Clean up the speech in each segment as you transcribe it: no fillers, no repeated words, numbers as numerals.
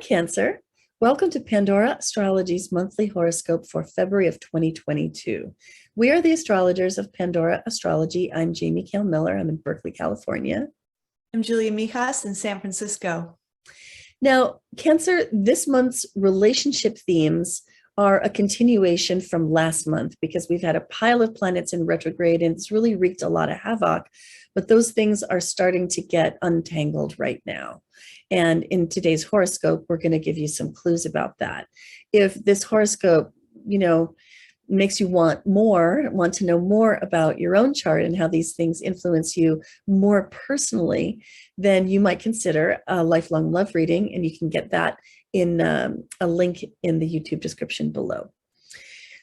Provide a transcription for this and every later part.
Cancer. Welcome to Pandora Astrology's monthly horoscope for February of 2022. We are the astrologers of Pandora Astrology. I'm Jamie Kale Miller. I'm in Berkeley, California. I'm Julia Mijas in San Francisco. Now, Cancer, this month's relationship themes are a continuation from last month because we've had a pile of planets in retrograde and it's really wreaked a lot of havoc. But those things are starting to get untangled right now. And in today's horoscope, we're going to give you some clues about that. If this horoscope, makes you want to know more about your own chart and how these things influence you more personally, then you might consider a lifelong love reading, and you can get that in a link in the YouTube description below.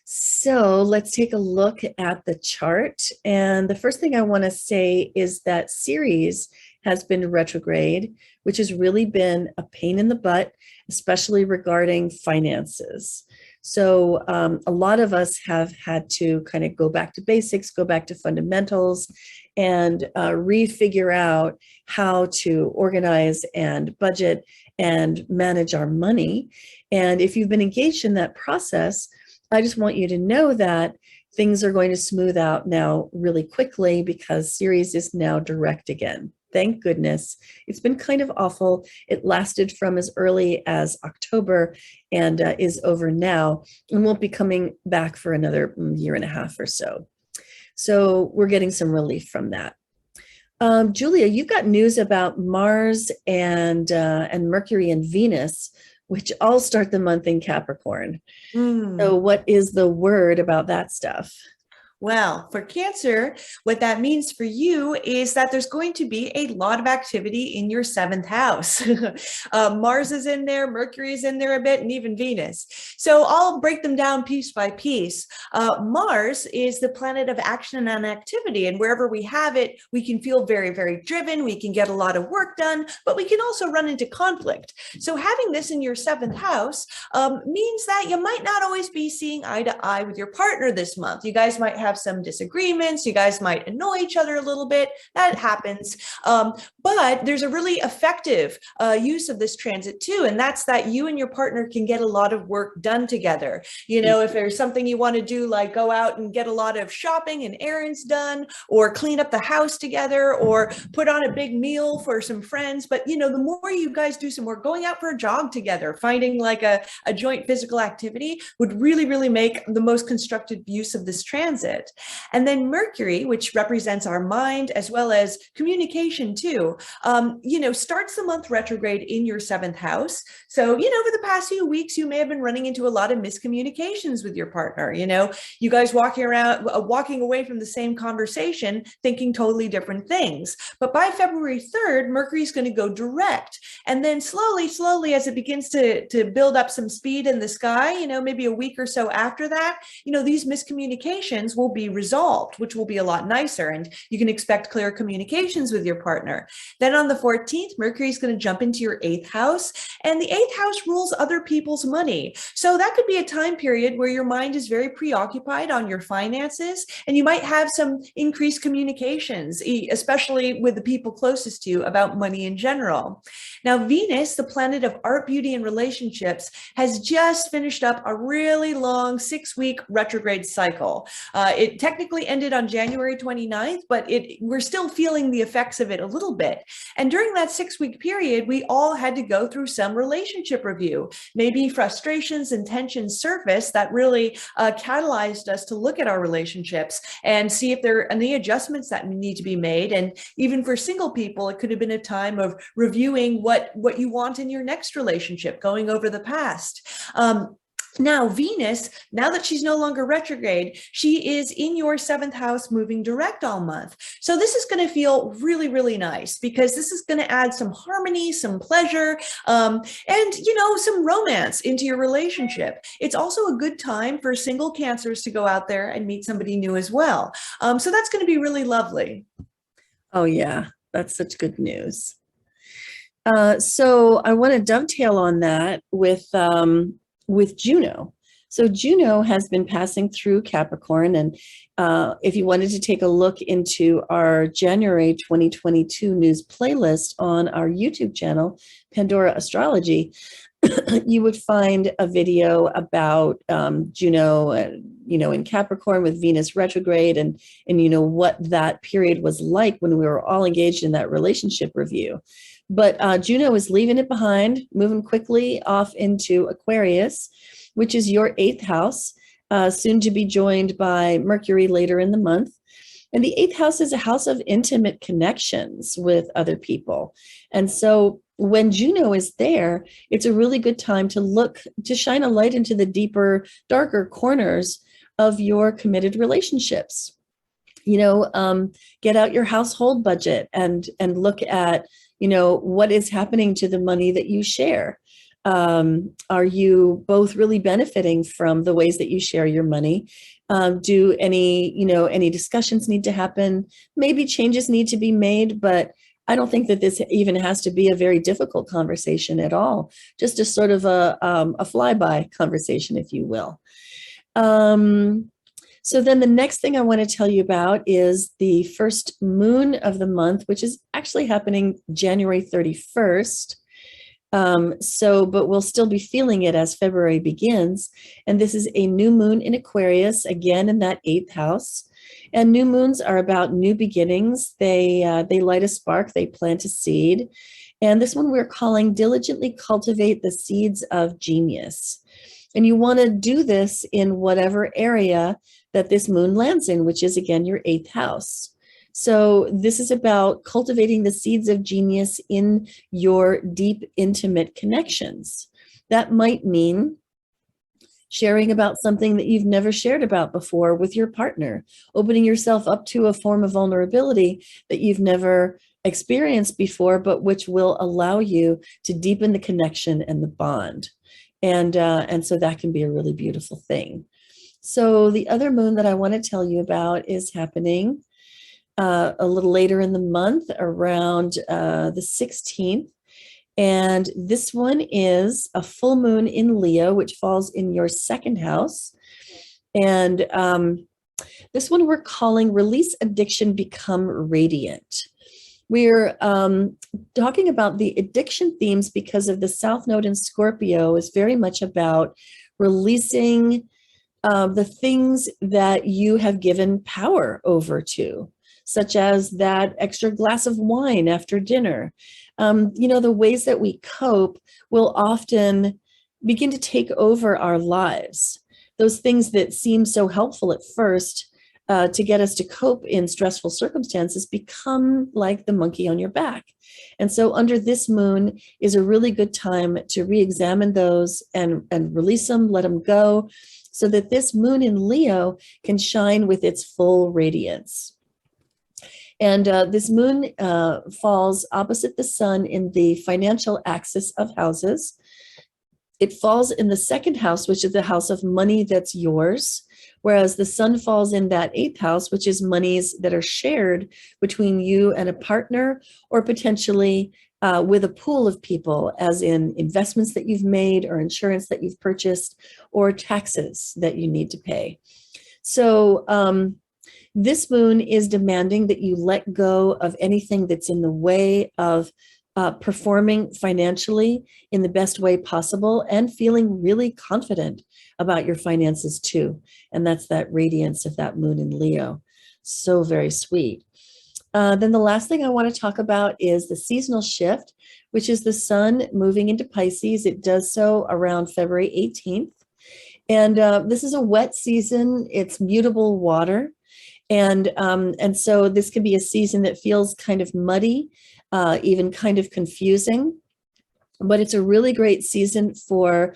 So let's take a look at the chart. And the first thing I want to say is that Ceres has been retrograde, which has really been a pain in the butt, especially regarding finances. So a lot of us have had to kind of go back to basics, go back to fundamentals, and refigure out how to organize and budget and manage our money. And if you've been engaged in that process, I just want you to know that things are going to smooth out now really quickly because Ceres is now direct again. Thank goodness. It's been kind of awful. It lasted from as early as October and is over now and won't be coming back for another year and a half or so. So we're getting some relief from that. Julia, you've got news about Mars and Mercury and Venus, which all start the month in Capricorn. So what is the word about that stuff? Well, for Cancer, what that means for you is that there's going to be a lot of activity in your seventh house. Mars is in there, Mercury is in there a bit, and even Venus. So I'll break them down piece by piece. Mars is the planet of action and activity, and wherever we have it, we can feel very, very driven. We can get a lot of work done, but we can also run into conflict. So having this in your seventh house means that you might not always be seeing eye to eye with your partner this month. You guys might have some disagreements. You guys might annoy each other a little bit. That happens. But there's a really effective use of this transit too. And that's that you and your partner can get a lot of work done together. If there's something you want to do, like go out and get a lot of shopping and errands done, or clean up the house together, or put on a big meal for some friends. But, the more you guys do some work, going out for a jog together, finding like a joint physical activity would really, really make the most constructive use of this transit. And then Mercury, which represents our mind as well as communication too, starts the month retrograde in your seventh house. So, over the past few weeks, you may have been running into a lot of miscommunications with your partner. You guys walking away from the same conversation, thinking totally different things. But by February 3rd, Mercury is going to go direct. And then slowly, as it begins to build up some speed in the sky, maybe a week or so after that, these miscommunications will be resolved, which will be a lot nicer. And you can expect clear communications with your partner. Then on the 14th, Mercury is going to jump into your eighth house, and the eighth house rules other people's money. So that could be a time period where your mind is very preoccupied on your finances, and you might have some increased communications, especially with the people closest to you about money in general. Now, Venus, the planet of art, beauty, and relationships, has just finished up a really long 6-week retrograde cycle. It technically ended on January 29th, but we're still feeling the effects of it a little bit. And during that 6-week period, we all had to go through some relationship review. Maybe frustrations and tensions surfaced that really catalyzed us to look at our relationships and see if there are any adjustments that need to be made. And even for single people, it could have been a time of reviewing what you want in your next relationship, going over the past. Now, Venus, now that she's no longer retrograde, she is in your seventh house moving direct all month. So this is going to feel really, really nice because this is going to add some harmony, some pleasure, and, some romance into your relationship. It's also a good time for single Cancers to go out there and meet somebody new as well. So that's going to be really lovely. Oh, yeah, that's such good news. So I want to dovetail on that with Juno. So Juno has been passing through Capricorn, and if you wanted to take a look into our January 2022 news playlist on our YouTube channel, Pandora Astrology, you would find a video about Juno, in Capricorn with Venus retrograde, and what that period was like when we were all engaged in that relationship review. But Juno is leaving it behind, moving quickly off into Aquarius, which is your 8th house, soon to be joined by Mercury later in the month. And the 8th house is a house of intimate connections with other people. And so when Juno is there, it's a really good time to shine a light into the deeper, darker corners of your committed relationships. Get out your household budget and look at, what is happening to the money that you share. Are you both really benefiting from the ways that you share your money? Do any discussions need to happen? Maybe changes need to be made, but I don't think that this even has to be a very difficult conversation at all. Just a sort of a flyby conversation, if you will. So then the next thing I want to tell you about is the first moon of the month, which is actually happening January 31st. But we'll still be feeling it as February begins. And this is a new moon in Aquarius, again in that 8th house. And new moons are about new beginnings. They light a spark, they plant a seed. And this one we're calling Diligently Cultivate the Seeds of Genius. And you want to do this in whatever area that this moon lands in, which is again your 8th house. So this is about cultivating the seeds of genius in your deep, intimate connections. That might mean sharing about something that you've never shared about before with your partner, opening yourself up to a form of vulnerability that you've never experienced before, but which will allow you to deepen the connection and the bond. And so that can be a really beautiful thing. So the other moon that I want to tell you about is happening a little later in the month, around the 16th. And this one is a full moon in Leo, which falls in your 2nd house. And this one we're calling Release Addiction, Become Radiant. We're talking about the addiction themes because of the South Node in Scorpio is very much about releasing the things that you have given power over to, such as that extra glass of wine after dinner. The ways that we cope will often begin to take over our lives. Those things that seem so helpful at first to get us to cope in stressful circumstances become like the monkey on your back. And so under this moon is a really good time to re-examine those and release them, let them go, so that this moon in Leo can shine with its full radiance. And this moon falls opposite the sun in the financial axis of houses. It falls in the 2nd house, which is the house of money that's yours, whereas the sun falls in that 8th house, which is monies that are shared between you and a partner, or potentially with a pool of people, as in investments that you've made or insurance that you've purchased or taxes that you need to pay. So this moon is demanding that you let go of anything that's in the way of performing financially in the best way possible and feeling really confident about your finances too. And that's that radiance of that moon in Leo. So very sweet. Then the last thing I want to talk about is the seasonal shift, which is the sun moving into Pisces. It does so around February 18th. And this is a wet season. It's mutable water. And so this can be a season that feels kind of muddy, even kind of confusing. But it's a really great season for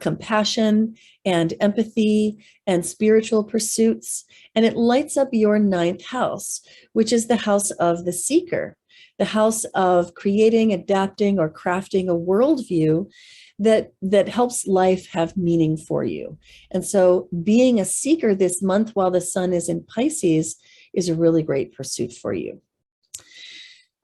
compassion and empathy and spiritual pursuits. And it lights up your 9th house, which is the house of the seeker, the house of creating, adapting, or crafting a worldview that helps life have meaning for you. And so being a seeker this month while the sun is in Pisces is a really great pursuit for you.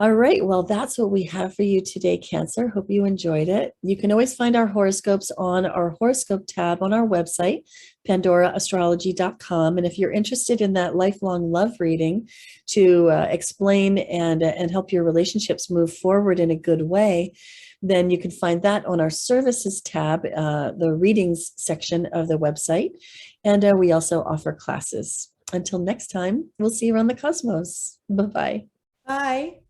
All right. Well, that's what we have for you today, Cancer. Hope you enjoyed it. You can always find our horoscopes on our horoscope tab on our website, pandoraastrology.com. And if you're interested in that lifelong love reading to explain and help your relationships move forward in a good way, then you can find that on our services tab, the readings section of the website. And we also offer classes. Until next time, we'll see you around the cosmos. Bye bye. Bye.